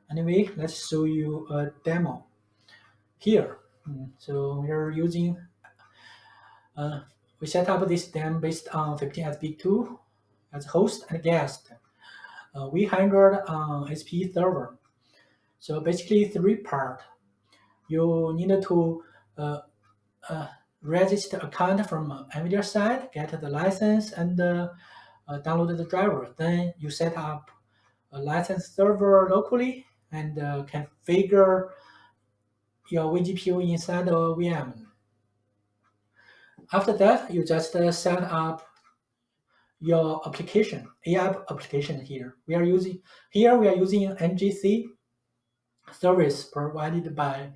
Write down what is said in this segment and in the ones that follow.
Anyway, let's show you a demo here. So we are using, we set up this demo based on 15SB2 as host and guest. We handled on SP server. So basically three part. You need to register account from NVIDIA side, get the license, and download the driver. Then you set up a license server locally and configure your vGPU inside a VM. After that, you just set up your application, AI application here. We are using NGC service provided by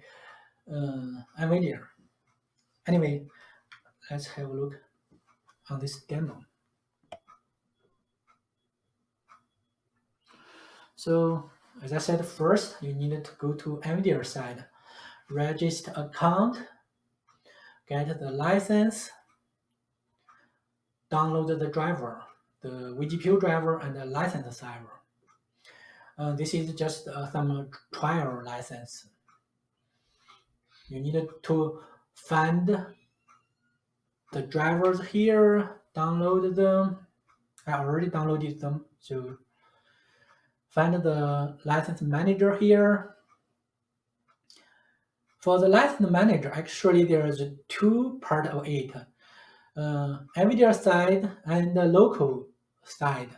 NVIDIA. Anyway, let's have a look on this demo. So as I said, first you need to go to NVIDIA side, register account, get the license, download the driver, the vGPU driver and the license server. This is just some trial license. You need to find the drivers here, download them. I already downloaded them, so find the license manager here. For the license manager, actually there is two part of it, NVIDIA side and the local side.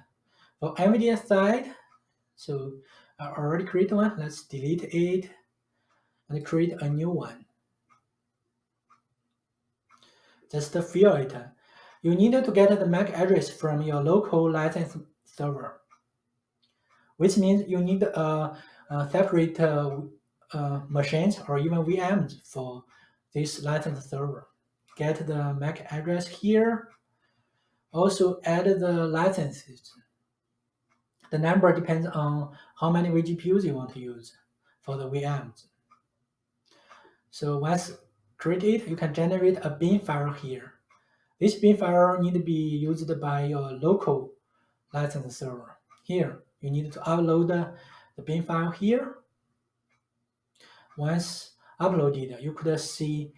For NVIDIA side, so I already created one. Let's delete it and create a new one. Just fill it. You need to get the MAC address from your local license server, which means you need a separate machines or even VMs for this license server. Get the MAC address here. Also add the licenses. The number depends on how many vGPUs you want to use for the VMs. So once created, you can generate a bin file here. This bin file need to be used by your local license server. Here, you need to upload the bin file here. Once uploaded, you could see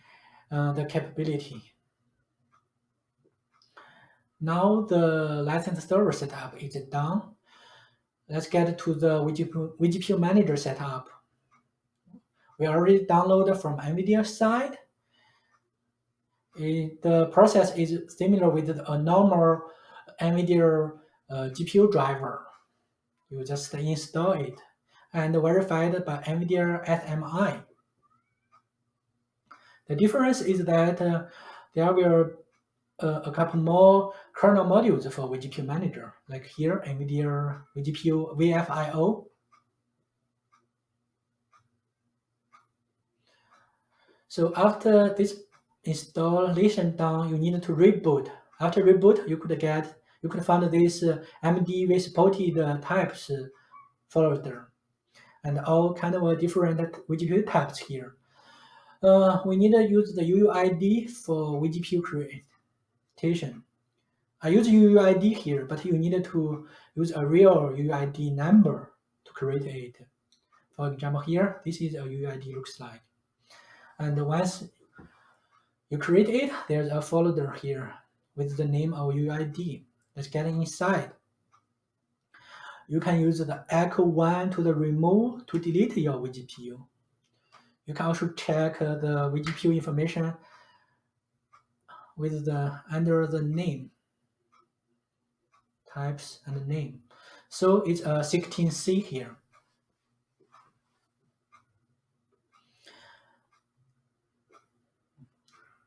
the capability. Now the license server setup is done. Let's get to the vGPU manager setup. We already downloaded from NVIDIA side. The process is similar with a normal NVIDIA GPU driver. You just install it and verified by NVIDIA SMI. The difference is that there will a couple more kernel modules for vGPU manager, like here NVIDIA vGPU VFIO. So after this installation done, you need to reboot. After reboot, you could find this MDV supported types folder and all kind of different vGPU types here. We need to use the UUID for vGPU creation. I use UUID here, but you need to use a real UUID number to create it. For example, here, this is a UUID looks like. And once you create it, there's a folder here with the name of UUID. Let's get inside. You can use the echo 1 to the remove to delete your vGPU. You can also check the vGPU information with under the name, types and name. So it's a 16C here.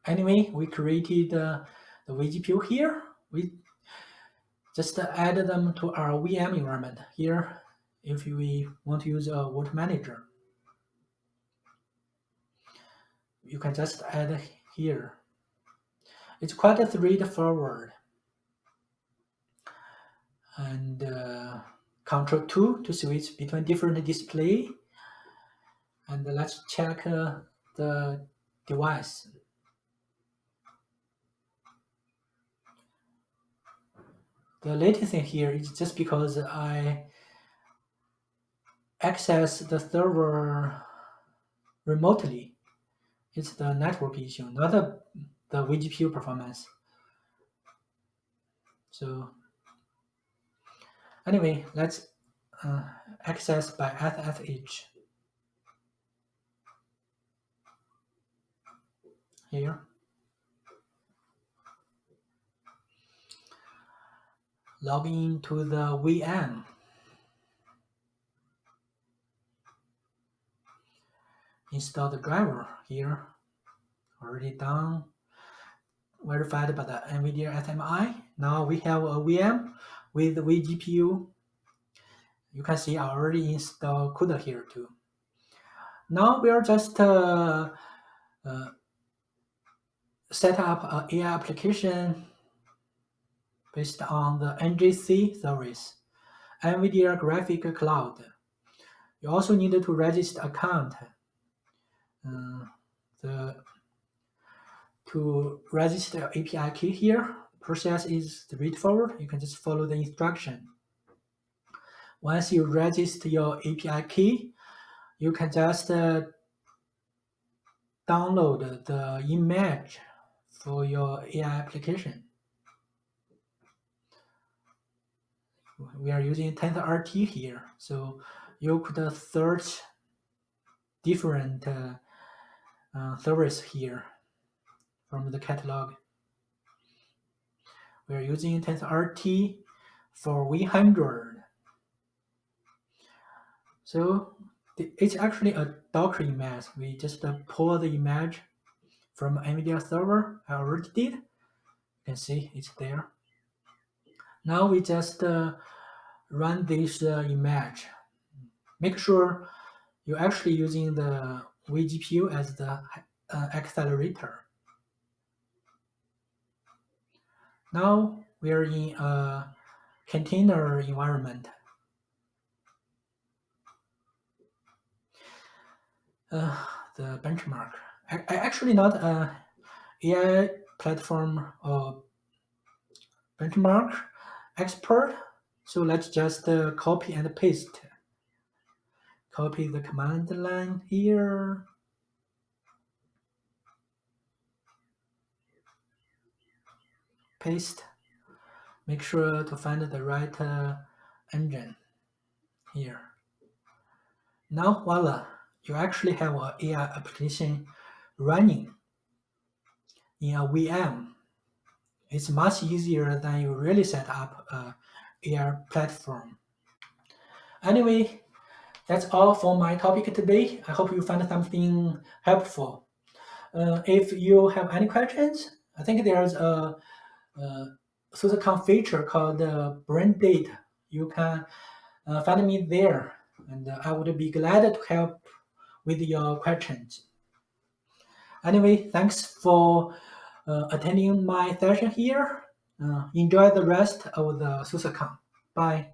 Anyway, we created the vGPU here. We just add them to our VM environment here if we want to use a vault manager. You can just add here. It's quite straightforward. And Control 2 to switch between different display. And let's check the device. The latest thing here is just because I access the server remotely. It's the network issue, not the vGPU performance. So anyway, let's access by SSH here. Log in to the VM. Install the driver here. Already done. Verified by the NVIDIA SMI. Now we have a VM with the vGPU. You can see I already installed CUDA here too. Now we are just set up an AI application based on the NGC service, NVIDIA Graphic Cloud. You also need to register account. To register API key here, process is straightforward. You can just follow the instruction. Once you register your API key, you can just download the image for your AI application. We are using TensorRT here, so you could search different service here from the catalog. We are using TensorRT for V100. So it's actually a Docker image. We just pull the image from NVIDIA server. I already did. You can see it's there. Now we just run this image. Make sure you're actually using the vGPU as the accelerator. Now we are in a container environment. The benchmark. I actually not a AI platform or benchmark expert, so let's just copy and paste. Copy the command line here. Paste. Make sure to find the right engine here. Now voila, you actually have an AI application running in a VM. It's much easier than you really set up an AI platform. Anyway, that's all for my topic today. I hope you found something helpful. If you have any questions, I think there's a SUSECON feature called brain data. You can find me there, and I would be glad to help with your questions. Anyway, thanks for attending my session here. Enjoy the rest of the SUSECON. Bye.